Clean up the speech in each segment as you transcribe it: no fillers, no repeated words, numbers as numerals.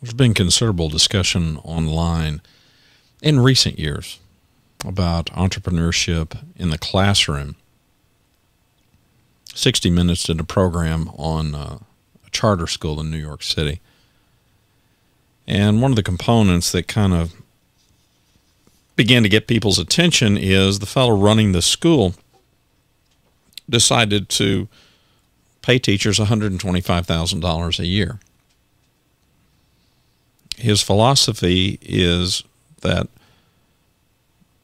There's been considerable discussion online in recent years about entrepreneurship in the classroom. 60 Minutes did a program on a charter school in New York City. And one of the components that kind of began to get people's attention is the fellow running the school decided to pay teachers $125,000 a year. His philosophy is that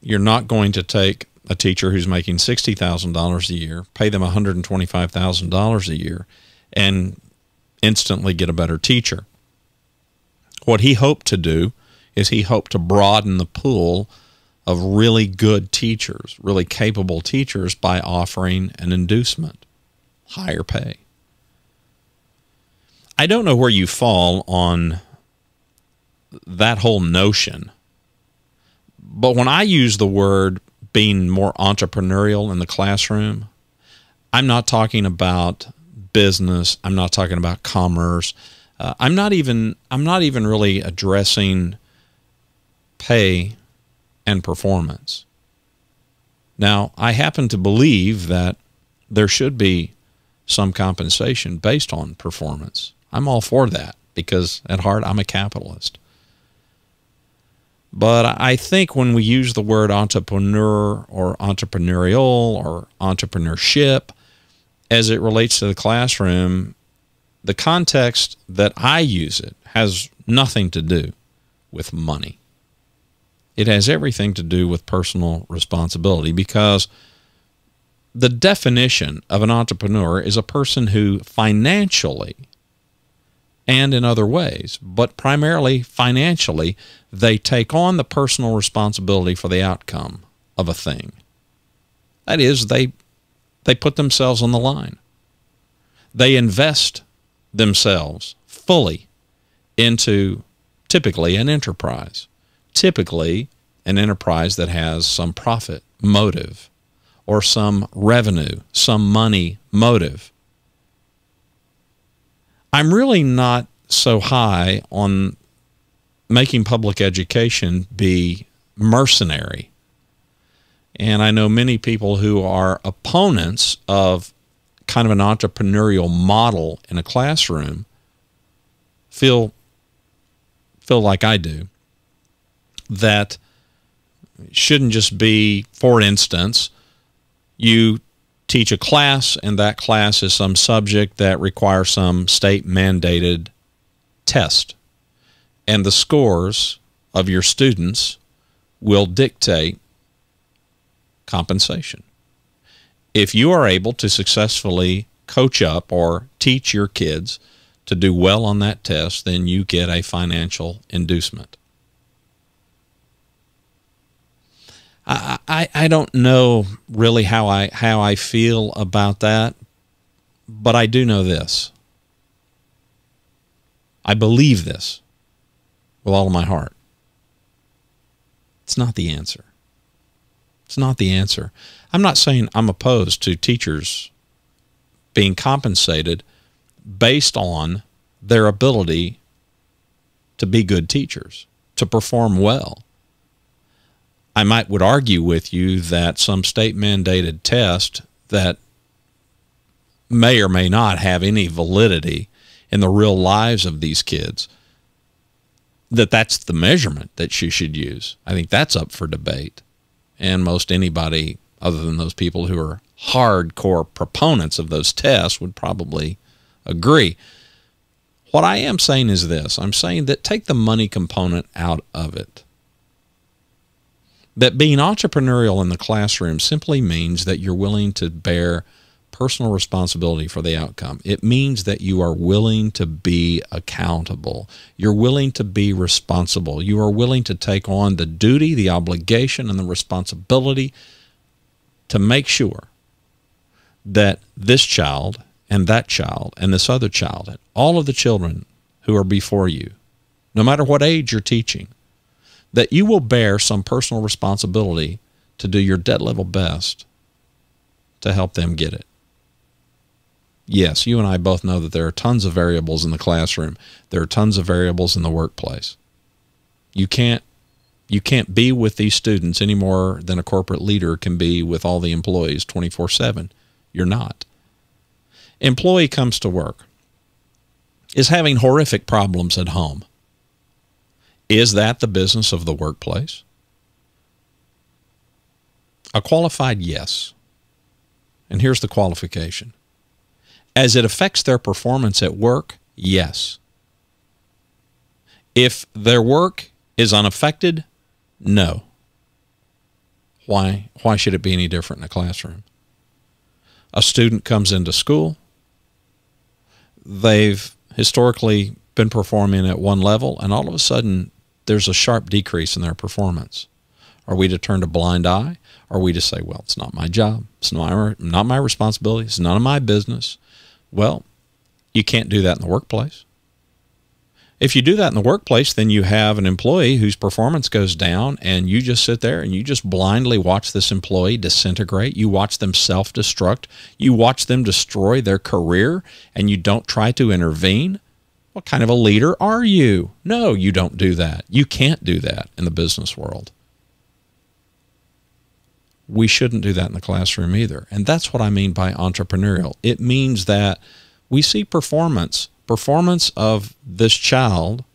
you're not going to take a teacher who's making $60,000 a year, pay them $125,000 a year, and instantly get a better teacher. What he hoped to do is he hoped to broaden the pool of really good teachers, really capable teachers, by offering an inducement, higher pay. I don't know where you fall on that whole notion, but when I use the word being more entrepreneurial in the classroom, I'm not talking about business. I'm not talking about commerce. I'm not even really addressing pay and performance. Now, I happen to believe that there should be some compensation based on performance. I'm all for that because at heart I'm a capitalist. But I think when we use the word entrepreneur or entrepreneurial or entrepreneurship as it relates to the classroom, the context that I use it has nothing to do with money. It has everything to do with personal responsibility, because the definition of an entrepreneur is a person who financially and in other ways, but primarily financially, they take on the personal responsibility for the outcome of a thing. That is, they put themselves on the line. They invest themselves fully into typically an enterprise, typically an enterprise that has some profit motive or some revenue, some money motive. I'm really not so high on making public education be mercenary. And I know many people who are opponents of kind of an entrepreneurial model in a classroom feel like I do, that it shouldn't just be, for instance, you teach a class and that class is some subject that requires some state-mandated test, and the scores of your students will dictate compensation. If you are able to successfully coach up or teach your kids to do well on that test, then you get a financial inducement. I don't know really how I feel about that, but I do know this. I believe this with all of my heart. It's not the answer. It's not the answer. I'm not saying I'm opposed to teachers being compensated based on their ability to be good teachers, to perform well. I would argue with you that some state-mandated test that may or may not have any validity in the real lives of these kids, that's the measurement that you should use. I think that's up for debate. And most anybody other than those people who are hardcore proponents of those tests would probably agree. What I am saying is this. I'm saying that take the money component out of it. That being entrepreneurial in the classroom simply means that you're willing to bear personal responsibility for the outcome. It means that you are willing to be accountable. You're willing to be responsible. You are willing to take on the duty, the obligation, and the responsibility to make sure that this child and that child and this other child and all of the children who are before you, no matter what age you're teaching, that you will bear some personal responsibility to do your dead level best to help them get it. Yes, you and I both know that there are tons of variables in the classroom. There are tons of variables in the workplace. You can't be with these students any more than a corporate leader can be with all the employees 24/7. You're not. Employee comes to work, is having horrific problems at home. Is that the business of the workplace? A qualified yes. And here's the qualification. As it affects their performance at work, yes. If their work is unaffected, no. Why? Why should it be any different in a classroom? A student comes into school. They've historically been performing at one level, and all of a sudden there's a sharp decrease in their performance. Are we to turn a blind eye? Are we to say, well, it's not my job. It's not my responsibility. It's none of my business. Well, you can't do that in the workplace. If you do that in the workplace, then you have an employee whose performance goes down, and you just sit there and you just blindly watch this employee disintegrate. You watch them self-destruct. You watch them destroy their career, and you don't try to intervene. What kind of a leader are you? No, you don't do that. You can't do that in the business world. We shouldn't do that in the classroom either. And that's what I mean by entrepreneurial. It means that we see performance of this child.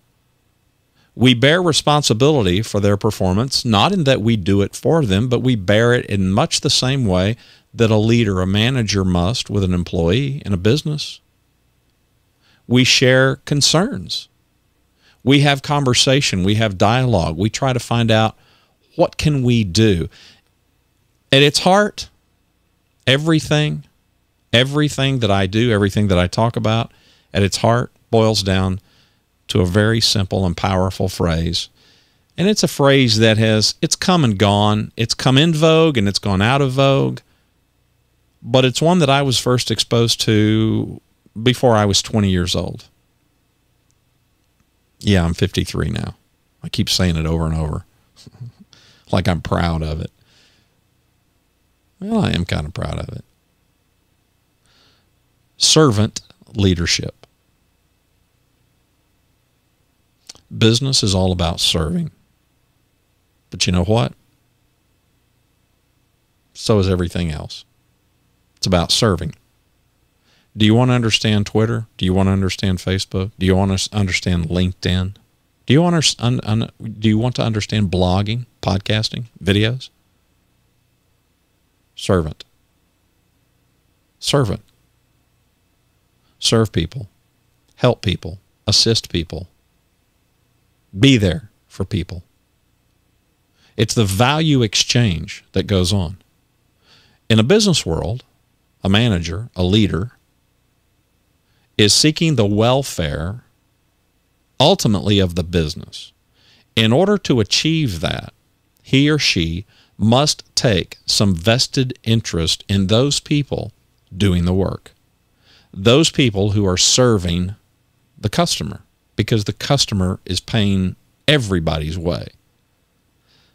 We bear responsibility for their performance, not in that we do it for them, but we bear it in much the same way that a leader, a manager must with an employee in a business. We share concerns. We have conversation. We have dialogue. We try to find out, what can we do? At its heart, everything that I do, everything that I talk about, at its heart boils down to a very simple and powerful phrase. And it's a phrase that it's come and gone. It's come in vogue and it's gone out of vogue. But it's one that I was first exposed to before I was 20 years old. Yeah, I'm 53 now. I keep saying it over and over like I'm proud of it. Well, I am kind of proud of it. Servant leadership. Business is all about serving. But you know what? So is everything else. It's about serving. Do you want to understand Twitter? Do you want to understand Facebook? Do you want to understand LinkedIn? Do you want to understand blogging, podcasting, videos? Servant. Servant. Serve people. Help people. Assist people. Be there for people. It's the value exchange that goes on. In a business world, a manager, a leader, is seeking the welfare, ultimately, of the business. In order to achieve that, he or she must take some vested interest in those people doing the work. Those people who are serving the customer, because the customer is paying everybody's way.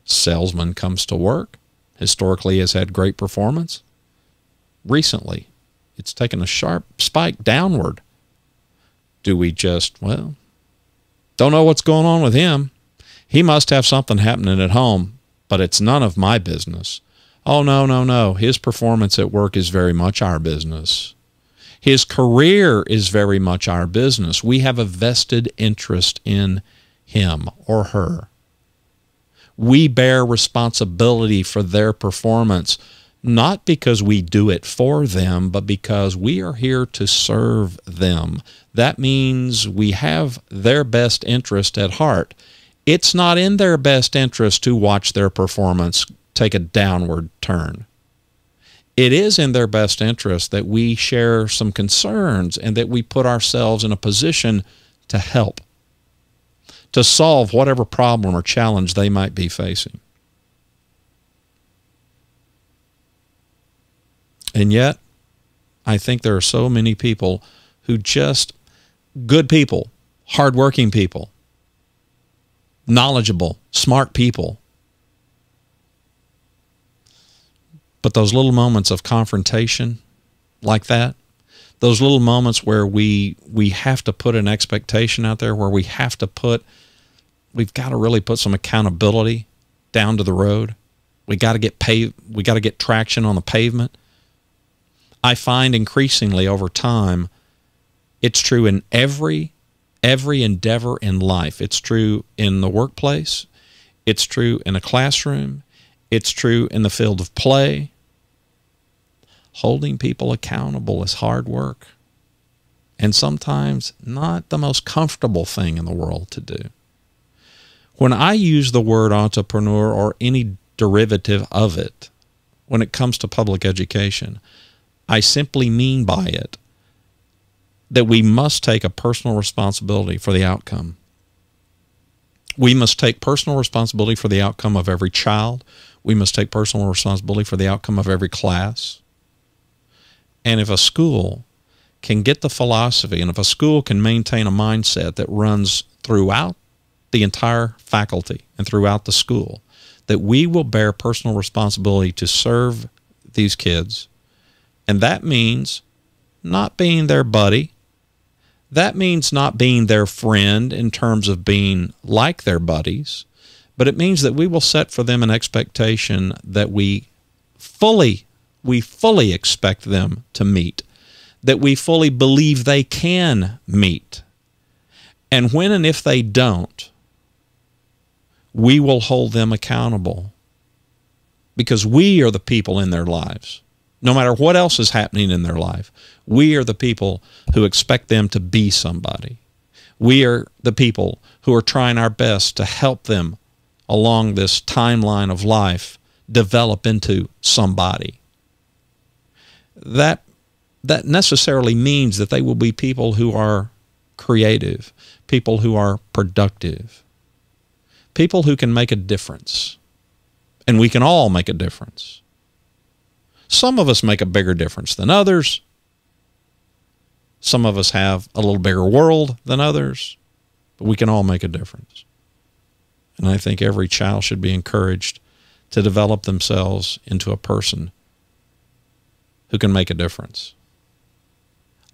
Salesman comes to work, historically has had great performance. Recently, it's taken a sharp spike downward. Do we just, well, don't know what's going on with him. He must have something happening at home, but it's none of my business. Oh, no, no, no. His performance at work is very much our business. His career is very much our business. We have a vested interest in him or her. We bear responsibility for their performance, not because we do it for them, but because we are here to serve them. That means we have their best interest at heart. It's not in their best interest to watch their performance take a downward turn. It is in their best interest that we share some concerns and that we put ourselves in a position to help, to solve whatever problem or challenge they might be facing. And yet, I think there are so many people who just, good people, hardworking people, knowledgeable, smart people, but those little moments of confrontation like that, those little moments where we have to put an expectation out there, where we've got to really put some accountability down to the road. We got to get traction on the pavement. I find increasingly over time, it's true in every endeavor in life. It's true in the workplace. It's true in a classroom. It's true in the field of play. Holding people accountable is hard work, and sometimes not the most comfortable thing in the world to do. When I use the word entrepreneur or any derivative of it, when it comes to public education, I simply mean by it that we must take a personal responsibility for the outcome. We must take personal responsibility for the outcome of every child. We must take personal responsibility for the outcome of every class. And if a school can get the philosophy, and if a school can maintain a mindset that runs throughout the entire faculty and throughout the school, that we will bear personal responsibility to serve these kids, and that means not being their buddy. That means not being their friend in terms of being like their buddies, but it means that we will set for them an expectation that we fully expect them to meet, that we fully believe they can meet. And when and if they don't, we will hold them accountable, because we are the people in their lives. No matter what else is happening in their life, we are the people who expect them to be somebody. We are the people who are trying our best to help them along this timeline of life develop into somebody. That necessarily means that they will be people who are creative, people who are productive, people who can make a difference. And we can all make a difference. Some of us make a bigger difference than others. Some of us have a little bigger world than others, but we can all make a difference. And I think every child should be encouraged to develop themselves into a person who can make a difference.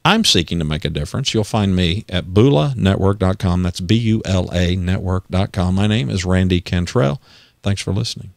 I'm seeking to make a difference. You'll find me at BulaNetwork.com. That's BULA network.com. My name is Randy Cantrell. Thanks for listening.